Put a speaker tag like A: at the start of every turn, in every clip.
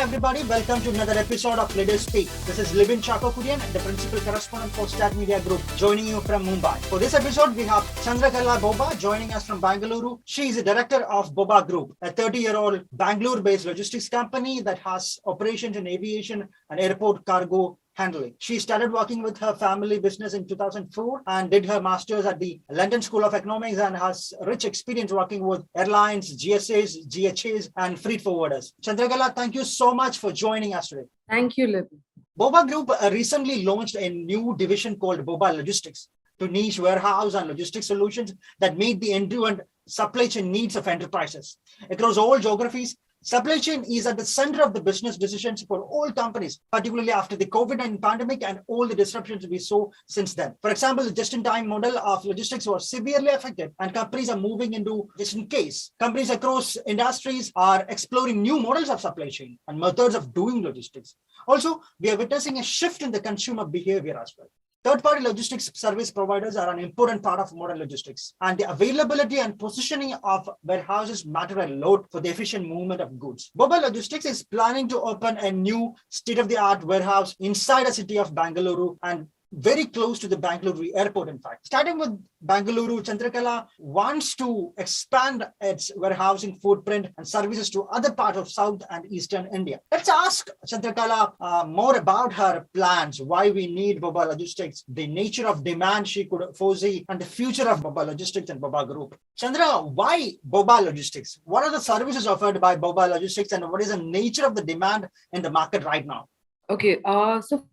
A: everybody, welcome to another episode of Leaders Speak. This is Libin Chakokurian, the Principal Correspondent for Stat Media Group, joining you from Mumbai. For this episode, we have Chandrakala Bobba joining us from Bengaluru. She is the director of Bobba Group, a 30-year-old Bangalore-based logistics company that has operations in aviation and airport cargo handling. She started working with her family business in 2004 and did her master's at the London School of Economics and has rich experience working with airlines, GSAs, GHAs, and freight forwarders. Chandrakala, thank you so much for joining us today.
B: Thank you, Libby.
A: Bobba Group recently launched a new division called Bobba Logistics to niche warehouse and logistics solutions that meet the end-to-end supply chain needs of enterprises. Across all geographies, supply chain is at the center of the business decisions for all companies, particularly after the COVID-19 pandemic and all the disruptions we saw since then. For example, the just-in-time model of logistics was severely affected and companies are moving into just-in-case. Companies across industries are exploring new models of supply chain and methods of doing logistics. Also, we are witnessing a shift in the consumer behavior as well. Third-party logistics service providers are an important part of modern logistics, and the availability and positioning of warehouses matter a lot for the efficient movement of goods. Bobba Logistics is planning to open a new state-of-the-art warehouse inside the city of Bengaluru and very close to the Bangalore Airport, in fact. Starting with Bengaluru, Chandrakala wants to expand its warehousing footprint and services to other parts of South and Eastern India. Let's ask Chandrakala more about her plans, why we need Bobba Logistics, the nature of demand she could foresee, and the future of Bobba Logistics and Bobba Group. Chandra, why Bobba Logistics? What are the services offered by Bobba Logistics and what is the nature of the demand in the market right now?
B: Okay, so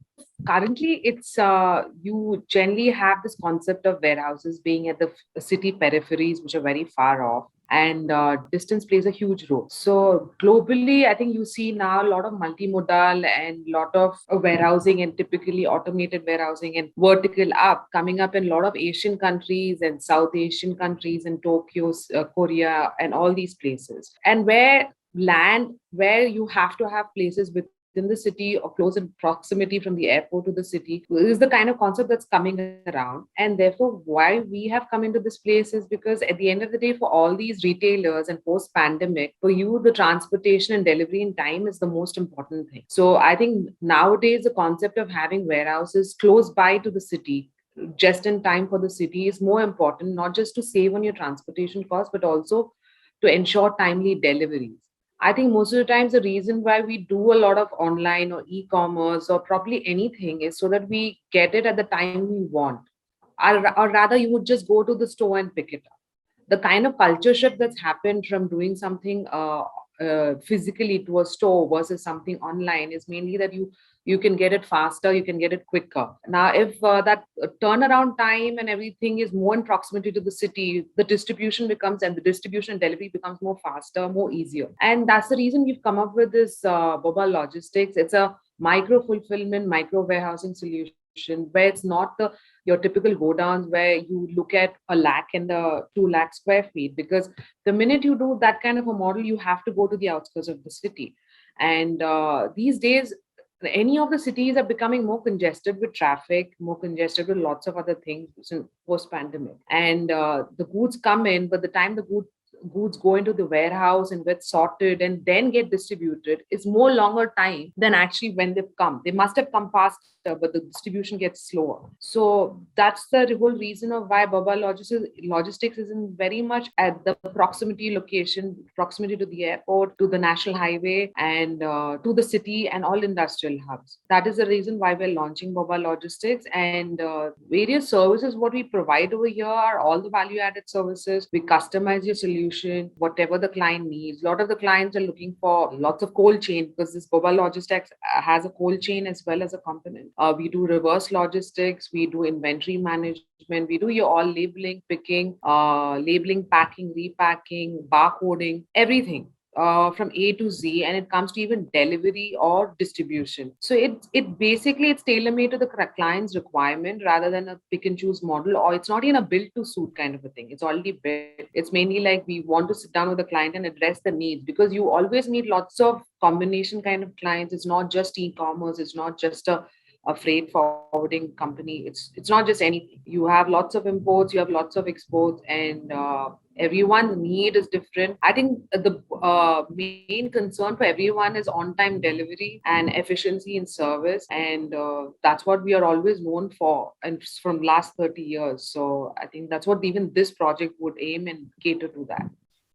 B: currently it's you generally have this concept of warehouses being at the city peripheries, which are very far off, and distance plays a huge role. So globally, I think you see now a lot of multimodal and a lot of warehousing and typically automated warehousing and vertical up coming up in a lot of Asian countries and South Asian countries and Tokyo, Korea, and all these places. And where you have to have places within the city or close in proximity from the airport to the city is the kind of concept that's coming around. And therefore, why we have come into this place is because at the end of the day, for all these retailers and post-pandemic, for you, the transportation and delivery in time is the most important thing. So I think nowadays, the concept of having warehouses close by to the city, just in time for the city, is more important, not just to save on your transportation costs, but also to ensure timely deliveries. I think most of the times the reason why we do a lot of online or e-commerce or probably anything is so that we get it at the time we want. Or rather, you would just go to the store and pick it up. The kind of culture shift that's happened from doing something physically to a store versus something online is mainly that you can get it faster, you can get it quicker. Now, if that turnaround time and everything is more in proximity to the city, the distribution and delivery becomes more faster, more easier. And that's the reason we've come up with this Bobba Logistics. It's a micro fulfillment, micro warehousing solution where it's not your typical go downs where you look at 1 lakh and 2 lakh square feet, because the minute you do that kind of a model, you have to go to the outskirts of the city. And these days, any of the cities are becoming more congested with traffic, more congested with lots of other things since post-pandemic. And the goods come in, but the time the goods go into the warehouse and get sorted and then get distributed is more longer time than actually when they've come. They must have come faster, but the distribution gets slower. So that's the whole reason of why Bobba Logistics is in very much at the proximity to the airport, to the national highway, and to the city and all industrial hubs. That is the reason why we're launching Bobba Logistics, and various services what we provide over here are all the value-added services. We customize your solution, whatever the client needs. A lot of the clients are looking for lots of cold chain because this Bobba Logistics has a cold chain as well as a component. We do reverse logistics, we do inventory management, we do your all labeling, picking, labeling, packing, repacking, barcoding, everything. From A to Z, and it comes to even delivery or distribution. So it basically it's tailor-made to the client's requirement rather than a pick and choose model, or it's not even a build to suit kind of a thing. It's already built. It's mainly like we want to sit down with the client and address the needs, because you always need lots of combination kind of clients. It's not just e-commerce. It's not just a a freight forwarding company, it's not just anything. You have lots of imports, you have lots of exports, and everyone's need is different. I think the main concern for everyone is on-time delivery and efficiency in service, and that's what we are always known for, and from last 30 years. So I think that's what even this project would aim and cater to that.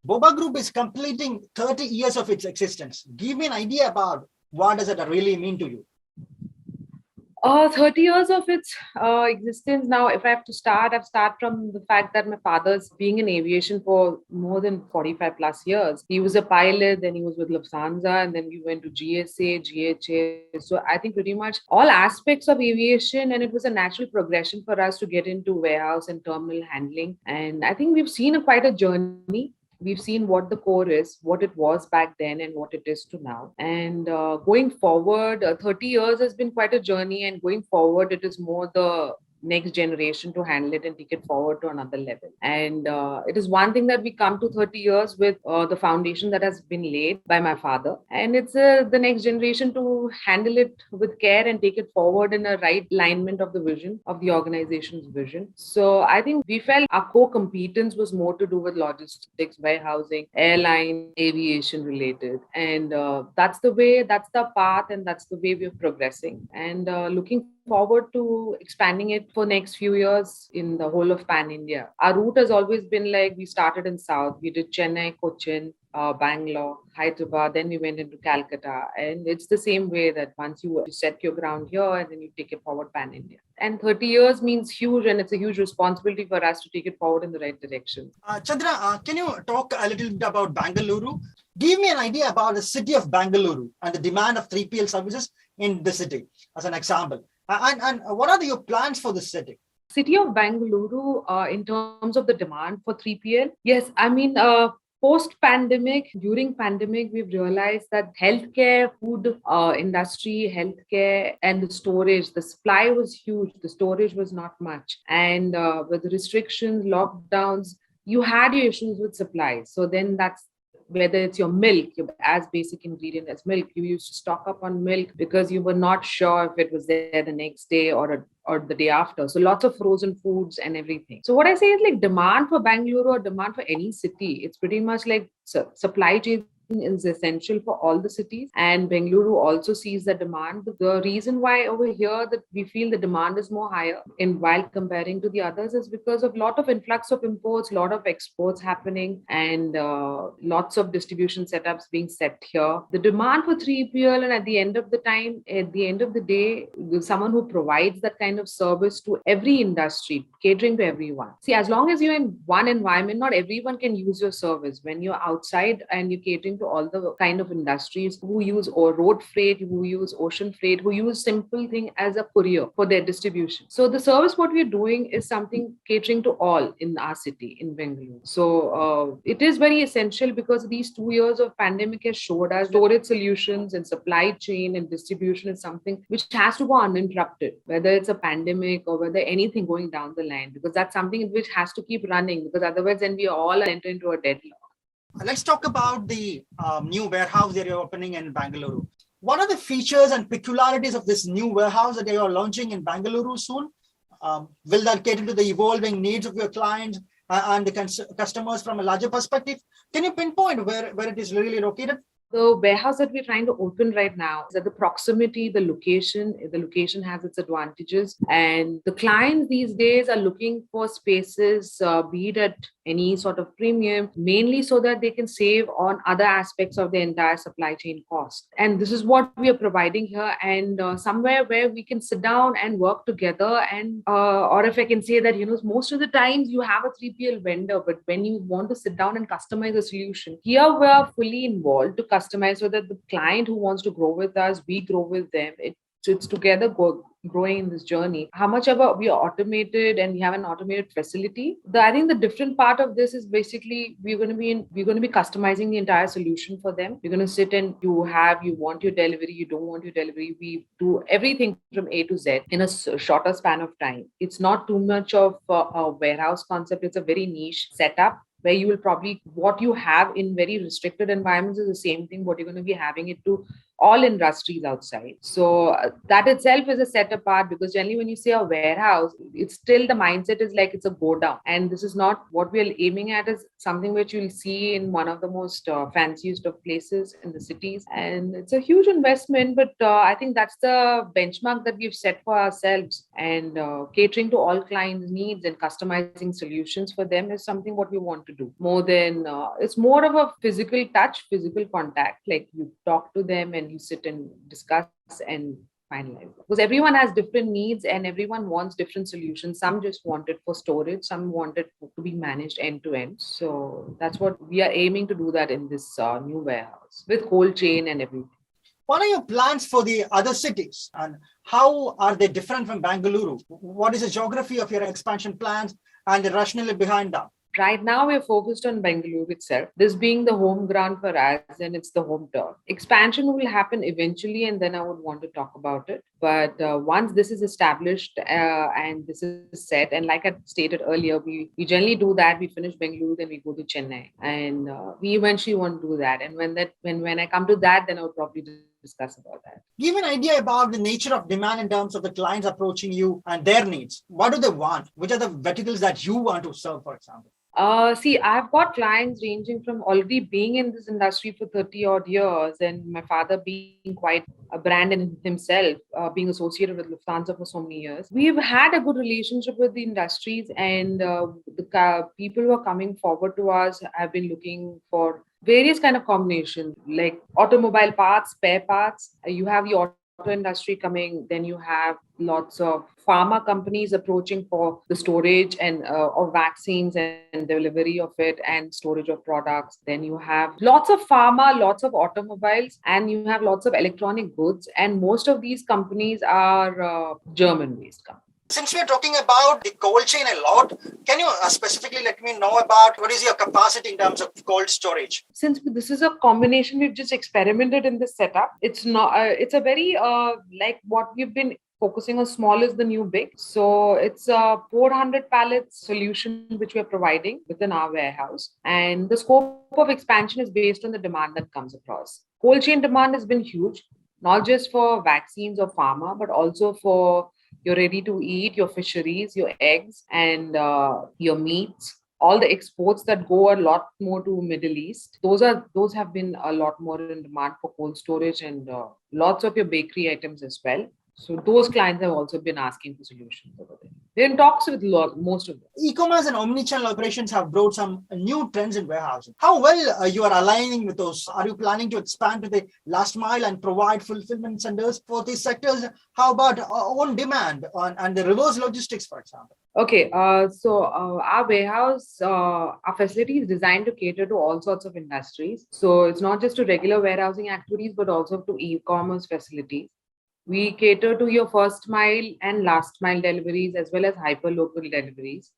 A: Bobba Group is completing 30 years of its existence. Give me an idea about what does it really mean to you?
B: 30 years of its existence. Now, if I have to start, I've started from the fact that my father's being in aviation for more than 45 plus years. He was a pilot, then he was with Lufthansa, and then we went to GSA, GHA. So I think pretty much all aspects of aviation, and it was a natural progression for us to get into warehouse and terminal handling. And I think we've seen quite a journey. We've seen what the core is, what it was back then, and what it is to now. And going forward, 30 years has been quite a journey. And going forward, it is more the next generation to handle it and take it forward to another level. And it is one thing that we come to 30 years with the foundation that has been laid by my father. And it's the next generation to handle it with care and take it forward in a right alignment of the vision of the organization's vision. So I think we felt our core competence was more to do with logistics, warehousing, airline, aviation related. And that's the path, and that's the way we're progressing. And looking forward to expanding it for next few years in the whole of Pan India. Our route has always been like, we started in South, we did Chennai, Cochin, Bangalore, Hyderabad, then we went into Calcutta. And it's the same way that once you set your ground here and then you take it forward Pan India. And 30 years means huge, and it's a huge responsibility for us to take it forward in the right direction.
A: Chandra, can you talk a little bit about Bengaluru? Give me an idea about the city of Bengaluru and the demand of 3PL services in the city, as an example. And what are your plans for the city?
B: City of Bengaluru, in terms of the demand for 3PL, yes, I mean, post-pandemic, during pandemic, we've realized that healthcare, food industry, healthcare, and the storage, the supply was huge. The storage was not much. And with the restrictions, lockdowns, you had your issues with supply. So then that's whether it's your milk, your as basic ingredient as milk, you used to stock up on milk because you were not sure if it was there the next day or the day after. So lots of frozen foods and everything. So what I say is like demand for Bangalore or demand for any city, it's pretty much like supply chain is essential for all the cities, and Bengaluru also sees the demand. The reason why over here that we feel the demand is more higher in while comparing to the others is because of lot of influx of imports, lot of exports happening, and lots of distribution setups being set here. The demand for 3PL, and at the end of the day, someone who provides that kind of service to every industry, catering to everyone. See, as long as you're in one environment, not everyone can use your service. When you're outside and you're catering to all the kind of industries who use road freight, who use ocean freight, who use simple thing as a courier for their distribution. So the service what we're doing is something catering to all in our city, in Bengaluru. So it is very essential because these 2 years of pandemic has showed us storage solutions and supply chain and distribution is something which has to go uninterrupted, whether it's a pandemic or whether anything going down the line, because that's something which has to keep running, because otherwise then we all enter into a deadlock.
A: Let's talk about the new warehouse that you're opening in Bengaluru. What are the features and peculiarities of this new warehouse that you are launching in Bengaluru soon? Will that cater to the evolving needs of your clients and the customers from a larger perspective? Can you pinpoint where it is really located?
B: The warehouse that we're trying to open right now is at the proximity, the location has its advantages. And the clients these days are looking for spaces, be it at any sort of premium, mainly so that they can save on other aspects of the entire supply chain cost. And this is what we are providing here, and somewhere where we can sit down and work together. And or if I can say that, most of the times you have a 3PL vendor, but when you want to sit down and customize a solution, here we are fully involved to customize so that the client who wants to grow with us, we grow with them. It's together growing in this journey. How much ever we are automated and we have an automated facility. I think the different part of this is basically we're going to be customizing the entire solution for them. We're going to sit and you want your delivery, you don't want your delivery. We do everything from A to Z in a shorter span of time. It's not too much of a warehouse concept. It's a very niche setup, where you will probably, what you have in very restricted environments is the same thing what you're going to be having it to all industries outside. So that itself is a set apart, because generally when you say a warehouse, it's still the mindset is like it's a go down. And this is not what we are aiming at, is something which you'll see in one of the most fanciest of places in the cities. And it's a huge investment, but I think that's the benchmark that we've set for ourselves. And catering to all clients' needs and customizing solutions for them is something what we want to do. More than it's more of a physical touch, physical contact. Like you talk to them and you sit and discuss and finalize. Because everyone has different needs and everyone wants different solutions. Some just want it for storage, some want it to be managed end to end. So that's what we are aiming to do, that in this new warehouse with cold chain and everything.
A: What are your plans for the other cities and how are they different from Bengaluru? What is the geography of your expansion plans and the rationale behind that?
B: Right now, we're focused on Bengaluru itself, this being the home ground for us, and it's the home turf. Expansion will happen eventually, and then I would want to talk about it. But once this is established and this is set, and like I stated earlier, we generally do that. We finish Bengaluru, then we go to Chennai, and we eventually want to do that. And when I come to that, then I would probably discuss about that.
A: Give an idea about the nature of demand in terms of the clients approaching you and their needs. What do they want? Which are the verticals that you want to serve, for example?
B: See, I've got clients ranging from already being in this industry for 30 odd years, and my father being quite a brand in himself, being associated with Lufthansa for so many years. We've had a good relationship with the industries, and the people who are coming forward to us have been looking for various kind of combinations, like automobile parts, spare parts. You have the auto industry coming, then you have lots of pharma companies approaching for the storage and of vaccines and delivery of it and storage of products. Then you have lots of pharma, lots of automobiles, and you have lots of electronic goods, and most of these companies are German based companies.
A: Since we're talking about the cold chain a lot, can you specifically let me know about what is your capacity in terms of cold storage?
B: Since this is a combination, we've just experimented in this setup. It's not. It's a very like what we've been focusing on. Small is the new big. So it's a 400 pallets solution which we are providing within our warehouse, and the scope of expansion is based on the demand that comes across. Cold chain demand has been huge, not just for vaccines or pharma, but also for your ready to eat, your fisheries, your eggs, and your meats. All the exports that go a lot more to Middle East, those have been a lot more in demand for cold storage, and lots of your bakery items as well. So those clients have also been asking for solutions over there. We're in talks with most of them.
A: E-commerce and omnichannel operations have brought some new trends in warehousing. How well you are aligning with those? Are you planning to expand to the last mile and provide fulfillment centers for these sectors? How about on demand and the reverse logistics, for example?
B: Okay, so our warehouse, our facility is designed to cater to all sorts of industries. So it's not just to regular warehousing activities, but also to e-commerce facilities. We cater to your first mile and last mile deliveries as well as hyper local deliveries.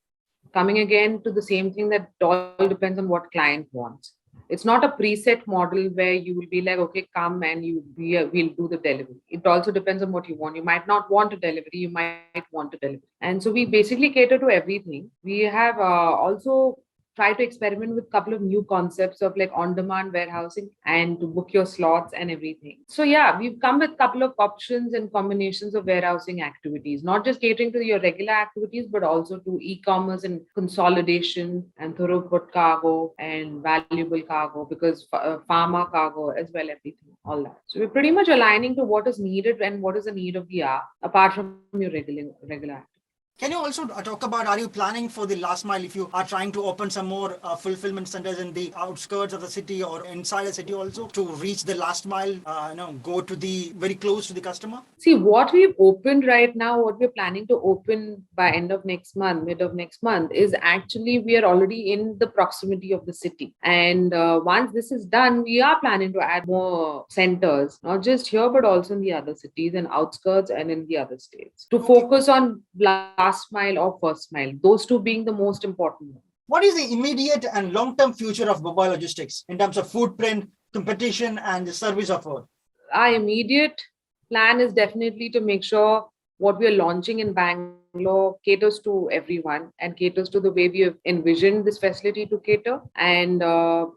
B: Coming again to the same thing, that it all depends on what client wants. It's not a preset model where you will be like, okay, come and we'll do the delivery. It also depends on what you want. You might not want a delivery, you might want a delivery. And so we basically cater to everything. We have also try to experiment with a couple of new concepts of like on-demand warehousing and to book your slots and everything. So yeah, we've come with a couple of options and combinations of warehousing activities, not just catering to your regular activities, but also to e-commerce and consolidation and throughput cargo and valuable cargo, because pharma cargo as well, everything, all that. So we're pretty much aligning to what is needed and what is the need of the hour, apart from your regular activities.
A: Can you also talk about, are you planning for the last mile if you are trying to open some more fulfillment centers in the outskirts of the city or inside the city also to reach the last mile, go to the very close to the customer?
B: See, what we've opened right now, what we're planning to open by end of next month, mid of next month, is actually we are already in the proximity of the city. And once this is done, we are planning to add more centers, not just here, but also in the other cities and outskirts and in the other states, to focus on last mile or first mile, those two being the most important ones.
A: What is the immediate and long-term future of Bobba Logistics in terms of footprint, competition, and the service offered?
B: Our immediate plan is definitely to make sure what we are launching in Bangalore Bangalore caters to everyone and caters to the way we have envisioned this facility to cater, and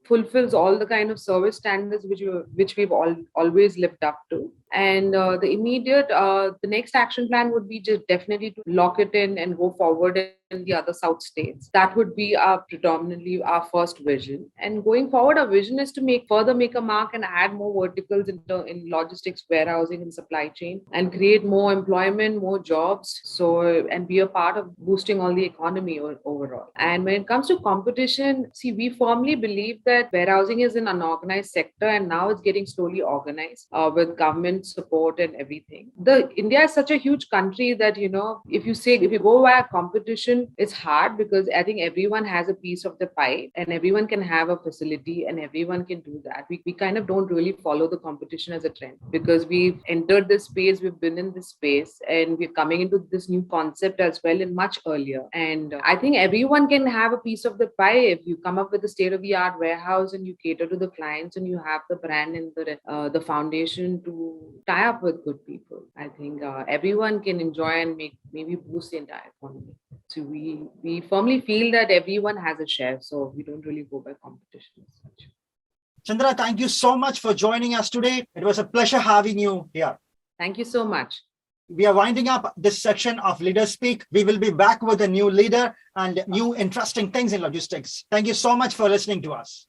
B: fulfills all the kind of service standards which we've always lived up to. And the next action plan would be just definitely to lock it in and go forward in the other south states. That would be predominantly our first vision. And going forward, our vision is to make a mark and add more verticals in logistics, warehousing, and supply chain, and create more employment, more jobs. So, and be a part of boosting all the economy overall. And when it comes to competition, see, we firmly believe that warehousing is an unorganized sector, and now it's getting slowly organized with government support and everything. India is such a huge country that, if you go via competition, it's hard, because I think everyone has a piece of the pie and everyone can have a facility and everyone can do that. We kind of don't really follow the competition as a trend, because we've entered this space, we've been in this space, and we're coming into this new concept as well in much earlier. And I think everyone can have a piece of the pie if you come up with a state-of-the-art warehouse and you cater to the clients and you have the brand and the foundation to tie up with good people. I think everyone can enjoy and maybe boost the entire economy. So we firmly feel that everyone has a share, so we don't really go by competition as such.
A: Chandra, thank you so much for joining us today. It was a pleasure having you here.
B: Thank you so much.
A: We are winding up this section of Leaders Speak. We will be back with a new leader and new interesting things in logistics. Thank you so much for listening to us.